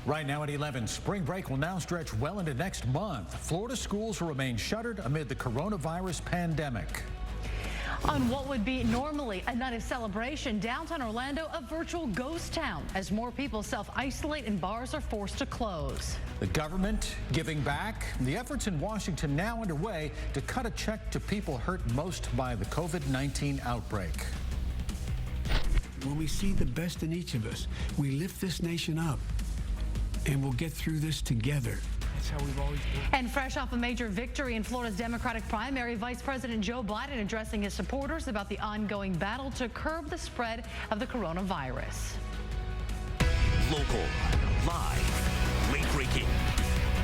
Right now at 11, spring break will now stretch well into next month. Florida schools will remain shuttered amid the coronavirus pandemic. On what would be normally a night of celebration, downtown Orlando, a virtual ghost town as more people self-isolate and bars are forced to close. The government giving back. The efforts in Washington now underway to cut a check to people hurt most by the COVID-19 outbreak. When we see the best in each of us, we lift this nation up, and we'll get through this together. That's how we've always done. And fresh off a major victory in Florida's Democratic primary, Vice President Joe Biden addressing his supporters about the ongoing battle to curb the spread of the coronavirus. Local, live, late-breaking.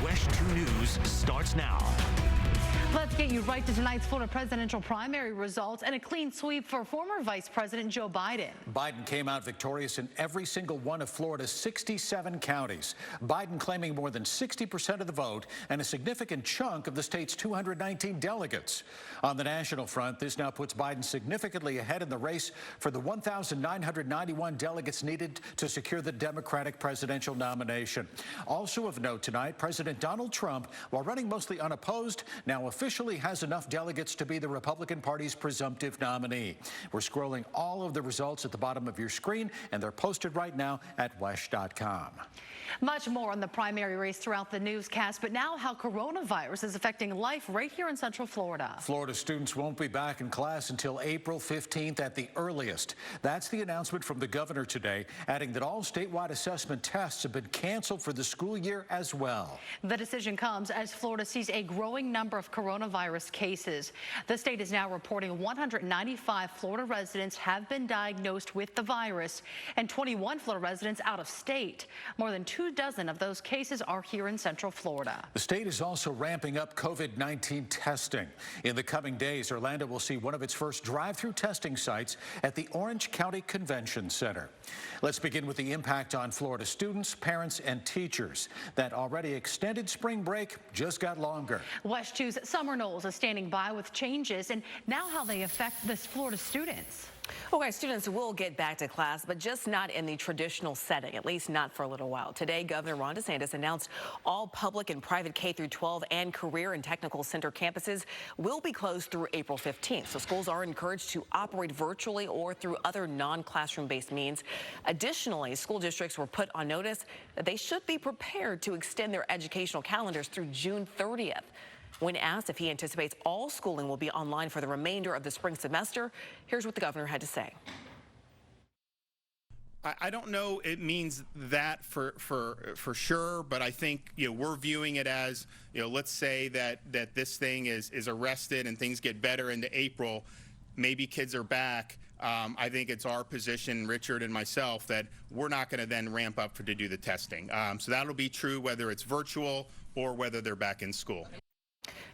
WESH 2 News starts now. Let's get you right to tonight's Florida presidential primary results and a clean sweep for former Vice President Joe Biden. Biden came out victorious in every single one of Florida's 67 counties. Biden claiming more than 60% of the vote and a significant chunk of the state's 219 delegates. On the national front, this now puts Biden significantly ahead in the race for the 1,991 delegates needed to secure the Democratic presidential nomination. Also of note tonight, President Donald Trump, while running mostly unopposed, now officially has enough delegates to be the Republican Party's presumptive nominee. We're scrolling all of the results at the bottom of your screen, and they're posted right now at WESH.com. Much more on the primary race throughout the newscast, but now how coronavirus is affecting life right here in Central Florida. Florida students won't be back in class until April 15th at the earliest. That's the announcement from the governor today, adding that all statewide assessment tests have been canceled for the school year as well. The decision comes as Florida sees a growing number of coronavirus cases. The state is now reporting 195 Florida residents have been diagnosed with the virus and 21 Florida residents out of state. More than 24 of those cases are here in Central Florida. The state is also ramping up COVID-19 testing. In the coming days, Orlando will see one of its first drive-through testing sites at the Orange County Convention Center. Let's begin with the impact on Florida students, parents, and teachers. That already extended spring break just got longer. WESH 2's Summer Knowles is standing by with changes and now how they affect the Florida students. Okay, students will get back to class, but just not in the traditional setting, at least not for a little while. Today, Governor Ron DeSantis announced all public and private K-12 and career and technical center campuses will be closed through April 15th. So schools are encouraged to operate virtually or through other non-classroom based means. Additionally, school districts were put on notice that they should be prepared to extend their educational calendars through June 30th. When asked if he anticipates all schooling will be online for the remainder of the spring semester, here's what the governor had to say. I don't know it means that for sure, but I think we're viewing it as let's say that this thing is arrested and things get better into April, maybe kids are back. I think it's our position, Richard and myself, that we're not going to then ramp up to do the testing. So that'll be true whether it's virtual or whether they're back in school.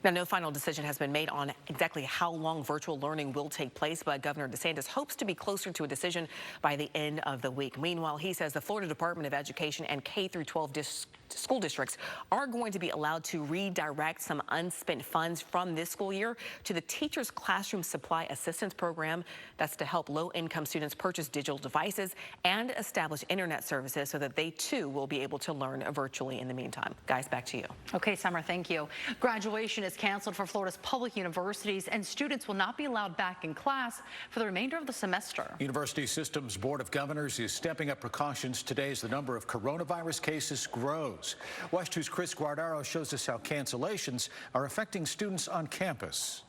Now, no final decision has been made on exactly how long virtual learning will take place, but Governor DeSantis hopes to be closer to a decision by the end of the week. Meanwhile, he says the Florida Department of Education and K-12 school districts are going to be allowed to redirect some unspent funds from this school year to the Teachers Classroom Supply Assistance Program. That's to help low-income students purchase digital devices and establish internet services so that they, too, will be able to learn virtually in the meantime. Guys, back to you. Okay, Summer, thank you. Graduation is canceled for Florida's public universities, and students will not be allowed back in class for the remainder of the semester. University Systems Board of Governors is stepping up precautions today as the number of coronavirus cases grows. WESH 2's Chris Guardaro shows us how cancellations are affecting students on campus.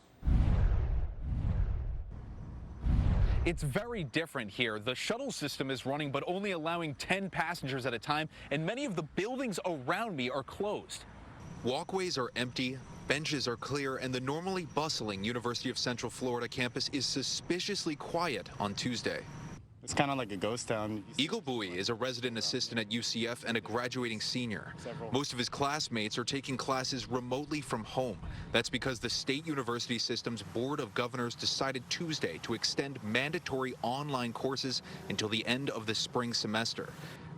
It's very different here. The shuttle system is running, but only allowing 10 passengers at a time, and many of the buildings around me are closed. Walkways are empty, benches are clear, and the normally bustling University of Central Florida campus is suspiciously quiet on Tuesday. It's kind of like a ghost town. Eagle Bowie is a resident assistant at UCF and a graduating senior. Most of his classmates are taking classes remotely from home. That's because the State University System's Board of Governors decided Tuesday to extend mandatory online courses until the end of the spring semester.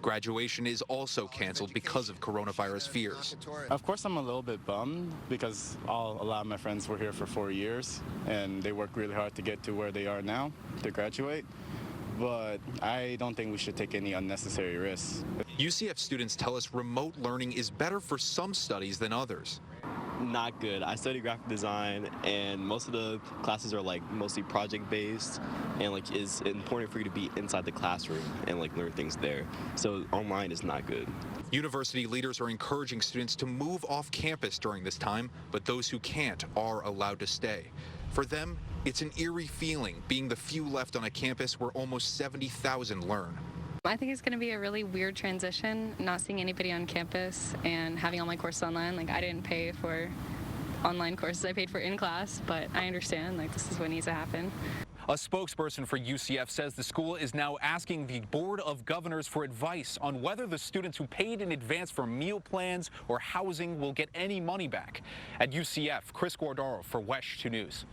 Graduation is also canceled because of coronavirus fears. Of course, I'm a little bit bummed because a lot of my friends were here for 4 years and they worked really hard to get to where they are now to graduate. but I don't think we should take any unnecessary risks. UCF students tell us remote learning is better for some studies than others. Not good. I study graphic design, and most of the classes are like mostly project based, and like it's important for you to be inside the classroom and like learn things there. So online is not good. University leaders are encouraging students to move off campus during this time, but those who can't are allowed to stay. For them, it's an eerie feeling being the few left on a campus where almost 70,000 learn. I think it's going to be a really weird transition, not seeing anybody on campus and having all my courses online. Like, I didn't pay for online courses, I paid for in-class, but I understand, like, this is what needs to happen. A spokesperson for UCF says the school is now asking the Board of Governors for advice on whether the students who paid in advance for meal plans or housing will get any money back. At UCF, Chris Guardaro for WESH 2 News.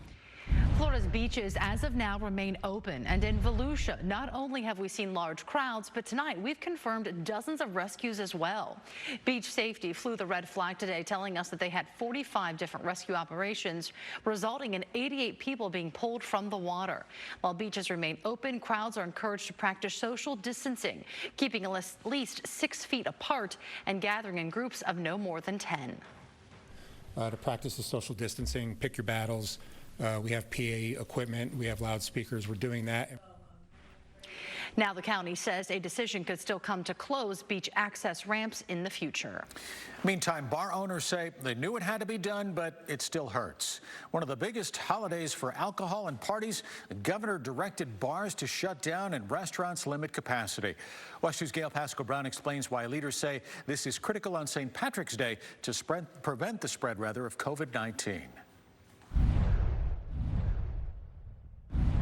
Florida's beaches, as of now, remain open. And in Volusia, not only have we seen large crowds, but tonight we've confirmed dozens of rescues as well. Beach Safety flew the red flag today, telling us that they had 45 different rescue operations, resulting in 88 people being pulled from the water. While beaches remain open, crowds are encouraged to practice social distancing, keeping at least 6 feet apart and gathering in groups of no more than 10. To practice the social distancing, pick your battles. We have PA equipment, we have loudspeakers, we're doing that. Now the county says a decision could still come to close beach access ramps in the future. Meantime, bar owners say they knew it had to be done, but it still hurts. One of the biggest holidays for alcohol and parties, the governor directed bars to shut down and restaurants limit capacity. WESH News' Gail Pascal-Brown explains why leaders say this is critical on St. Patrick's Day to prevent the spread of COVID-19.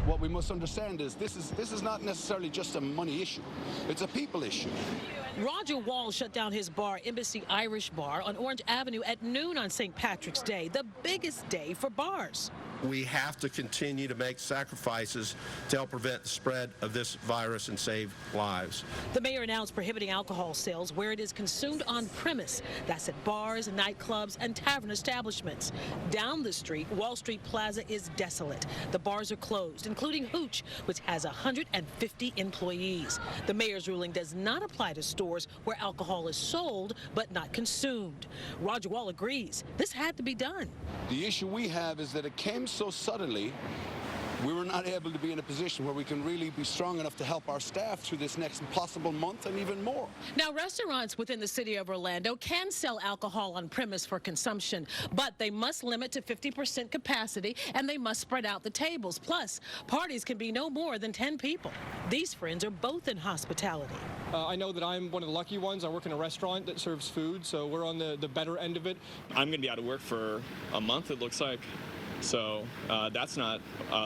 What we must understand is this is not necessarily just a money issue. It's a people issue. Roger Wall shut down his bar, Embassy Irish Bar, on Orange Avenue at noon on St. Patrick's Day, the biggest day for bars. We have to continue to make sacrifices to help prevent the spread of this virus and save lives. The mayor announced prohibiting alcohol sales where it is consumed on premise. That's at bars, nightclubs, and tavern establishments. Down the street, Wall Street Plaza is desolate. The bars are closed, including Hooch, which has 150 employees. The mayor's ruling does not apply to stores where alcohol is sold but not consumed. Roger Wall agrees this had to be done. The issue we have is that it came so suddenly, we were not able to be in a position where we can really be strong enough to help our staff through this next possible month and even more. Now, restaurants within the city of Orlando can sell alcohol on premise for consumption, but they must limit to 50% capacity and they must spread out the tables. Plus, parties can be no more than 10 people. These friends are both in hospitality. I know that I'm one of the lucky ones. I work in a restaurant that serves food, so we're on the better end of it. I'm going to be out of work for a month, it looks like. So that's not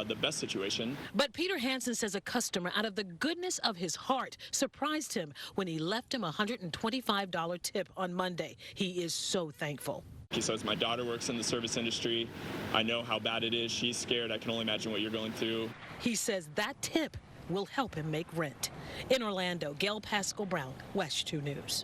the best situation. But Peter Hansen says a customer, out of the goodness of his heart, surprised him when he left him a $125 tip on Monday. He is so thankful. He says, my daughter works in the service industry. I know how bad it is. She's scared. I can only imagine what you're going through. He says that tip will help him make rent. In Orlando, Gail Pascal-Brown, WESH 2 News.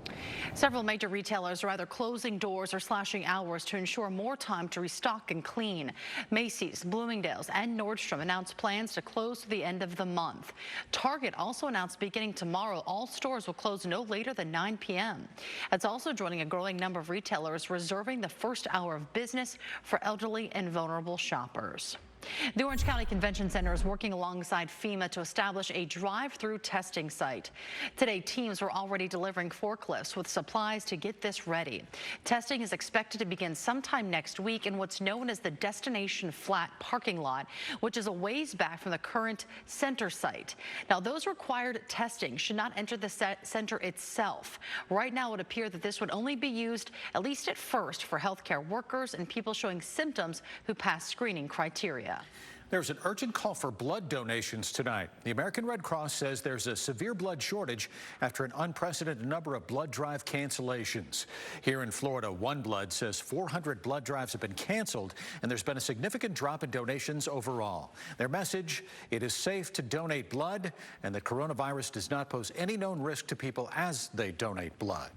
Several major retailers are either closing doors or slashing hours to ensure more time to restock and clean. Macy's, Bloomingdale's, and Nordstrom announced plans to close to the end of the month. Target also announced beginning tomorrow all stores will close no later than 9 p.m. It's also joining a growing number of retailers reserving the first hour of business for elderly and vulnerable shoppers. The Orange County Convention Center is working alongside FEMA to establish a drive-through testing site. Today, teams are already delivering forklifts with supplies to get this ready. Testing is expected to begin sometime next week in what's known as the Destination Flat parking lot, which is a ways back from the current center site. Now, those required testing should not enter the center itself. Right now, it would appear that this would only be used, at least at first, for healthcare workers and people showing symptoms who pass screening criteria. There's an urgent call for blood donations tonight. The American Red Cross says there's a severe blood shortage after an unprecedented number of blood drive cancellations. Here in Florida, One Blood says 400 blood drives have been canceled, and there's been a significant drop in donations overall. Their message, it is safe to donate blood, and that coronavirus does not pose any known risk to people as they donate blood.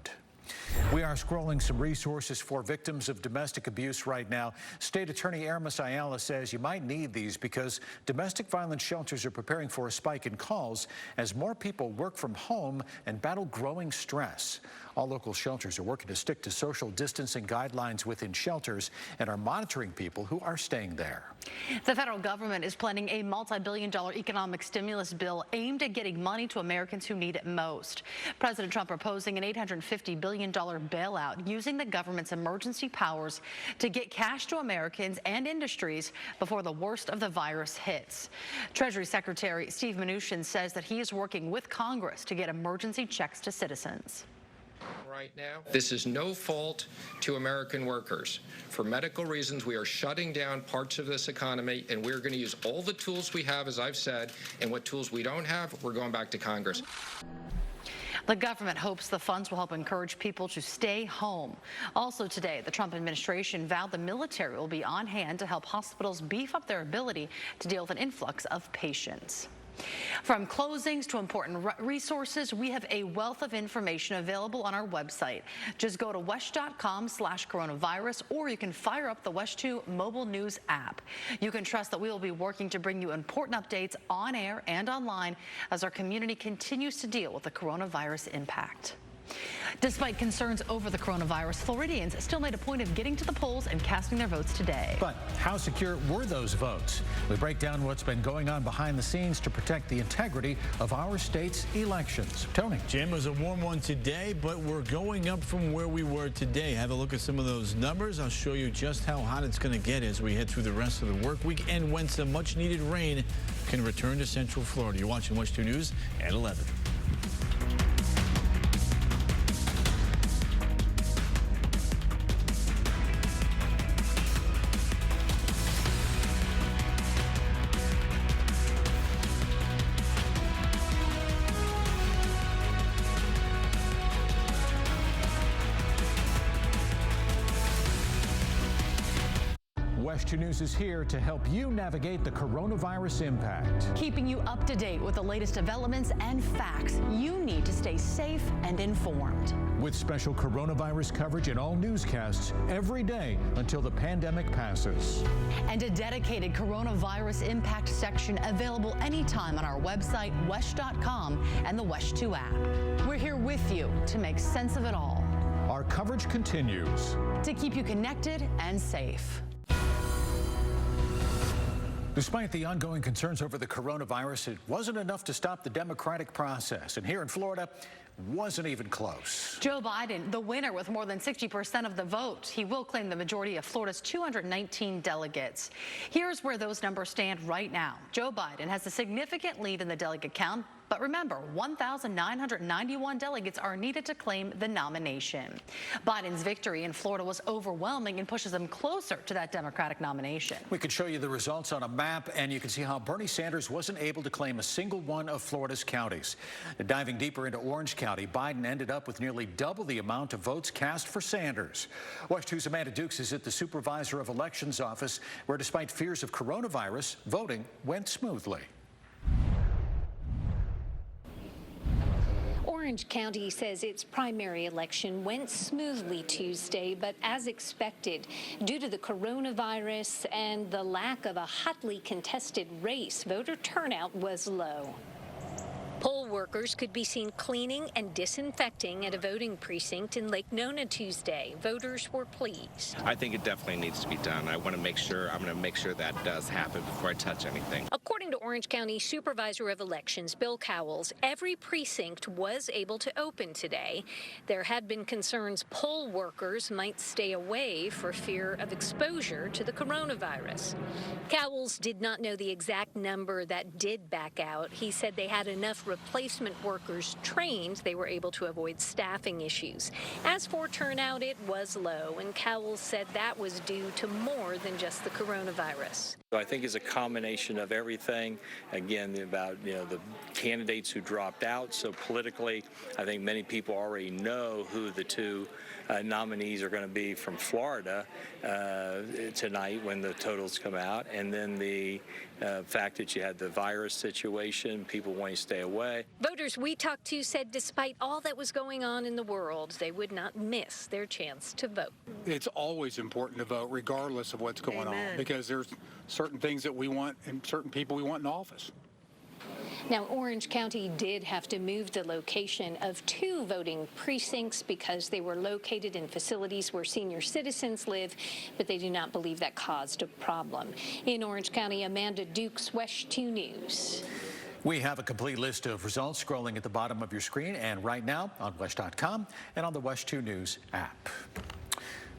We are scrolling some resources for victims of domestic abuse right now. State Attorney Aramis Ayala says you might need these because domestic violence shelters are preparing for a spike in calls as more people work from home and battle growing stress. All local shelters are working to stick to social distancing guidelines within shelters and are monitoring people who are staying there. The federal government is planning a multi-billion-dollar economic stimulus bill aimed at getting money to Americans who need it most. President Trump proposing an $850 billion bailout using the government's emergency powers to get cash to Americans and industries before the worst of the virus hits. Treasury Secretary Steve Mnuchin says that he is working with Congress to get emergency checks to citizens. Right now, this is no fault to American workers. For medical reasons, we are shutting down parts of this economy, and we're going to use all the tools we have, as I've said, and what tools we don't have, we're going back to Congress. The government hopes the funds will help encourage people to stay home. Also today, the Trump administration vowed the military will be on hand to help hospitals beef up their ability to deal with an influx of patients. From closings to important resources, we have a wealth of information available on our website. Just go to WESH.com/coronavirus, or you can fire up the WESH 2 mobile news app. You can trust that we will be working to bring you important updates on air and online as our community continues to deal with the coronavirus impact. Despite concerns over the coronavirus, Floridians still made a point of getting to the polls and casting their votes today. But how secure were those votes? We break down what's been going on behind the scenes to protect the integrity of our state's elections. Tony. Jim, it was a warm one today, but we're going up from where we were today. Have a look at some of those numbers. I'll show you just how hot it's going to get as we head through the rest of the work week and when some much needed rain can return to Central Florida. You're watching WESH 2 News at 11. WESH 2 News is here to help you navigate the coronavirus impact. Keeping you up to date with the latest developments and facts you need to stay safe and informed. With special coronavirus coverage in all newscasts every day until the pandemic passes. And a dedicated coronavirus impact section available anytime on our website, WESH.com, and the WESH 2 app. We're here with you to make sense of it all. Our coverage continues to keep you connected and safe. Despite the ongoing concerns over the coronavirus, it wasn't enough to stop the democratic process. And here in Florida, wasn't even close. Joe Biden, the winner with more than 60% of the vote. He will claim the majority of Florida's 219 delegates. Here's where those numbers stand right now. Joe Biden has a significant lead in the delegate count. But remember, 1,991 delegates are needed to claim the nomination. Biden's victory in Florida was overwhelming and pushes him closer to that Democratic nomination. We could show you the results on a map, and you can see how Bernie Sanders wasn't able to claim a single one of Florida's counties. Diving deeper into Orange County, Biden ended up with nearly double the amount of votes cast for Sanders. WESH 2's Amanda Dukes is at the Supervisor of Elections office, where despite fears of coronavirus, voting went smoothly. Orange County says its primary election went smoothly Tuesday, but as expected, due to the coronavirus and the lack of a hotly contested race, voter turnout was low. Poll workers could be seen cleaning and disinfecting at a voting precinct in Lake Nona Tuesday. Voters were pleased. I think it definitely needs to be done. I'm going to make sure that does happen before I touch anything. According to Orange County Supervisor of Elections Bill Cowles, every precinct was able to open today. There had been concerns poll workers might stay away for fear of exposure to the coronavirus. Cowles did not know the exact number that did back out. He said they had enough replacement workers trained, they were able to avoid staffing issues. As for turnout, it was low, and Cowles said that was due to more than just the coronavirus. I think it's a combination of everything. Again, about the candidates who dropped out. So politically, I think many people already know who the two nominees are going to be from Florida tonight when the totals come out. And then the fact that you had the virus situation, people wanting to stay away. away. Voters we talked to said despite all that was going on in the world, they would not miss their chance to vote. It's always important to vote regardless of what's going on, because there's certain things that we want and certain people we want in office. Now, Orange County did have to move the location of 2 voting precincts because they were located in facilities where senior citizens live, but they do not believe that caused a problem. In Orange County, Amanda Dukes, WESH 2 News. We have a complete list of results scrolling at the bottom of your screen and right now on WESH.com and on the WESH 2 News app.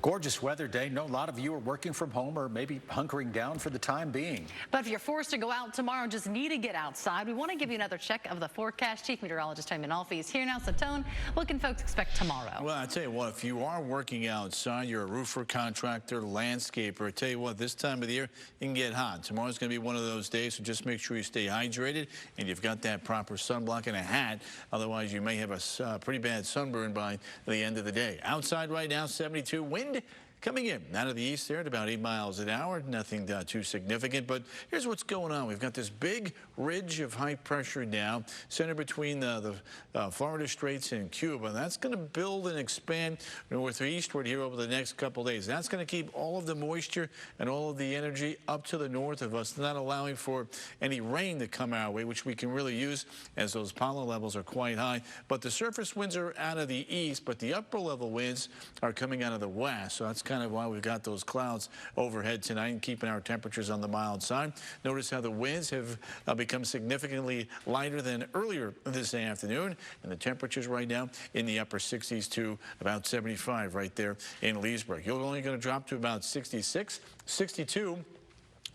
Gorgeous weather day. No, a lot of you are working from home or maybe hunkering down for the time being. But if you're forced to go out tomorrow and just need to get outside, we want to give you another check of the forecast. Chief Meteorologist Tony Manalfi is here now. So, Tone, what can folks expect tomorrow? Well, I tell you what, if you are working outside, you're a roofer, contractor, landscaper, I tell you what, this time of the year, it can get hot. Tomorrow's going to be one of those days, so just make sure you stay hydrated and you've got that proper sunblock and a hat. Otherwise, you may have a pretty bad sunburn by the end of the day. Outside right now, 72 wind. Coming in out of the east there at about 8 miles an hour. Nothing too significant, but here's what's going on. We've got this big ridge of high pressure now centered between the Florida Straits and Cuba. That's going to build and expand northeastward here over the next couple days. That's going to keep all of the moisture and all of the energy up to the north of us, not allowing for any rain to come our way, which we can really use as those pollen levels are quite high. But the surface winds are out of the east, but the upper level winds are coming out of the west. So that's kind of why we've got those clouds overhead tonight and keeping our temperatures on the mild side. Notice how the winds have become significantly lighter than earlier this afternoon, and the temperatures right now in the upper 60s to about 75 right there in Leesburg. You're only going to drop to about 66, 62.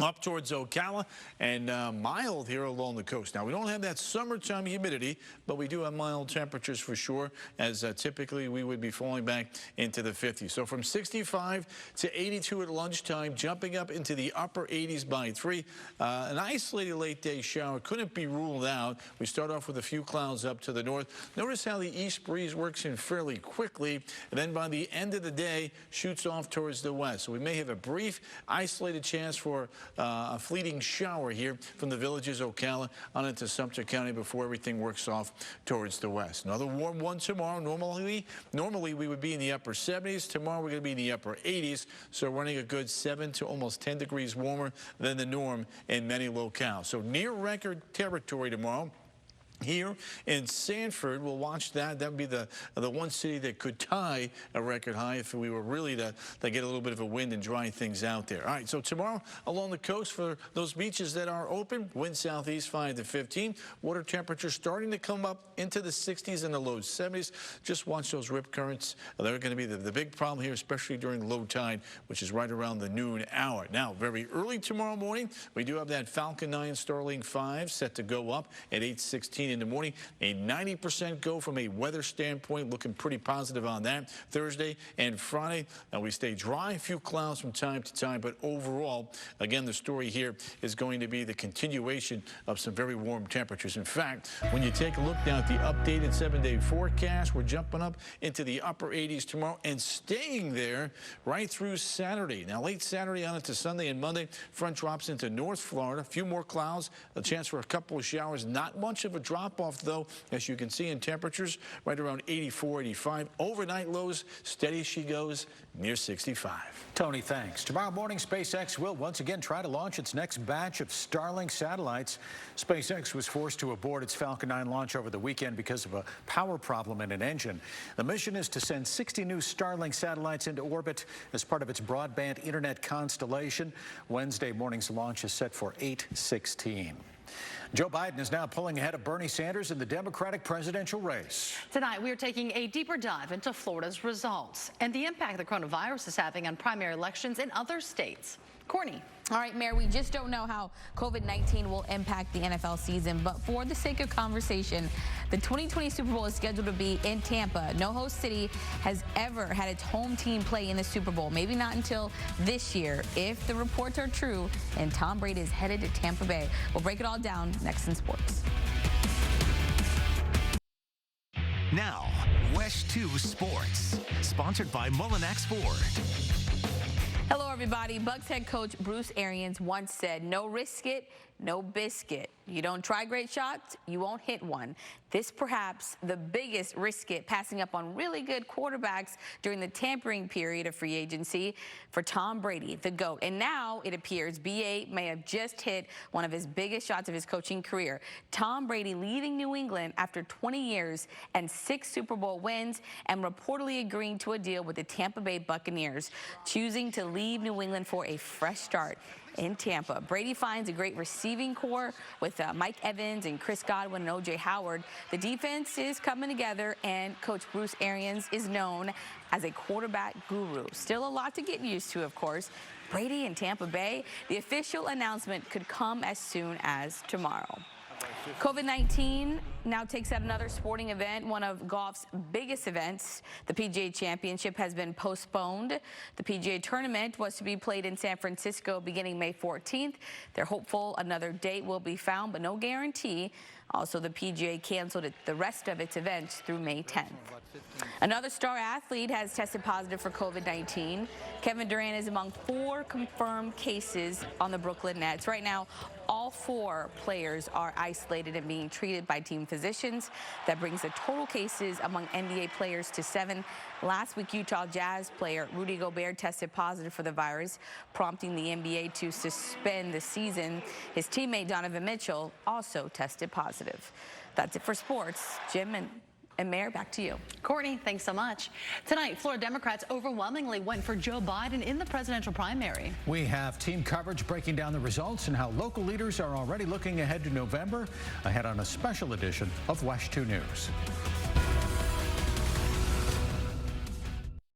Up towards Ocala and mild here along the coast. Now, we don't have that summertime humidity, but we do have mild temperatures for sure, as typically we would be falling back into the 50s. So from 65 to 82 at lunchtime, jumping up into the upper 80s by 3. An isolated late day shower couldn't be ruled out. We start off with a few clouds up to the north. Notice how the east breeze works in fairly quickly, and then by the end of the day, shoots off towards the west. So we may have a brief isolated chance for a fleeting shower here from the villages Ocala on into Sumter County before everything works off towards the west. Another warm one tomorrow. Normally we would be in the upper 70s. Tomorrow we're going to be in the upper 80s, so running a good 7 to almost 10 degrees warmer than the norm in many locales. So near record territory tomorrow. Here in Sanford, we'll watch that. That would be the one city that could tie a record high if we were really to get a little bit of a wind and dry things out there. All right, so tomorrow along the coast for those beaches that are open, wind southeast 5 to 15. Water temperature starting to come up into the 60s and the low 70s. Just watch those rip currents. They're going to be the big problem here, especially during low tide, which is right around the noon hour. Now, very early tomorrow morning, we do have that Falcon 9 Starlink 5 set to go up at 8:16 in the morning. A 90% go from a weather standpoint, looking pretty positive on that. Thursday and Friday, now we stay dry, a few clouds from time to time, but overall, again, the story here is going to be the continuation of some very warm temperatures. In fact, when you take a look down at the updated 7-day forecast, we're jumping up into the upper 80s tomorrow and staying there right through Saturday. Now, late Saturday on into Sunday and Monday, front drops into North Florida. A few more clouds, a chance for a couple of showers. Not much of a drop-off, though, as you can see in temperatures, right around 84, 85. Overnight lows, steady she goes, near 65. Tony, thanks. Tomorrow morning, SpaceX will once again try to launch its next batch of Starlink satellites. SpaceX was forced to abort its Falcon 9 launch over the weekend because of a power problem in an engine. The mission is to send 60 new Starlink satellites into orbit as part of its broadband internet constellation. Wednesday morning's launch is set for 8:16. Joe Biden is now pulling ahead of Bernie Sanders in the Democratic presidential race. Tonight, we are taking a deeper dive into Florida's results and the impact the coronavirus is having on primary elections in other states. Courtney. All right, Mayor, we just don't know how COVID-19 will impact the NFL season, but for the sake of conversation, the 2020 Super Bowl is scheduled to be in Tampa. No host city has ever had its home team play in the Super Bowl, maybe not until this year, if the reports are true, and Tom Brady is headed to Tampa Bay. We'll break it all down next in sports. Now, WESH 2 Sports, sponsored by Mullinax Ford. Hello, everybody. Bucs head coach Bruce Arians once said, "No risk it, no biscuit. You don't try great shots, you won't hit one." This perhaps the biggest risk it, passing up on really good quarterbacks during the tampering period of free agency for Tom Brady, the GOAT. And now it appears BA may have just hit one of his biggest shots of his coaching career. Tom Brady leaving New England after 20 years and 6 Super Bowl wins, and reportedly agreeing to a deal with the Tampa Bay Buccaneers, choosing to leave New England for a fresh start in Tampa. Brady finds a great receiving core with Mike Evans and Chris Godwin and O.J. Howard. The defense is coming together, and Coach Bruce Arians is known as a quarterback guru. Still a lot to get used to, of course. Brady in Tampa Bay, the official announcement could come as soon as tomorrow. COVID-19 now takes out another sporting event, one of golf's biggest events. The PGA Championship has been postponed. The PGA Tournament was to be played in San Francisco beginning May 14th. They're hopeful another date will be found, but no guarantee. Also, the PGA canceled the rest of its events through May 10th. Another star athlete has tested positive for COVID-19. Kevin Durant is among 4 confirmed cases on the Brooklyn Nets. Right now, all 4 players are isolated and being treated by team physicians. That brings the total cases among NBA players to 7. Last week, Utah Jazz player Rudy Gobert tested positive for the virus, prompting the NBA to suspend the season. His teammate Donovan Mitchell also tested positive. That's it for sports. Jim and Mayor, back to you. Courtney, thanks so much. Tonight, Florida Democrats overwhelmingly went for Joe Biden in the presidential primary. We have team coverage breaking down the results and how local leaders are already looking ahead to November, ahead on a special edition of WESH 2 News.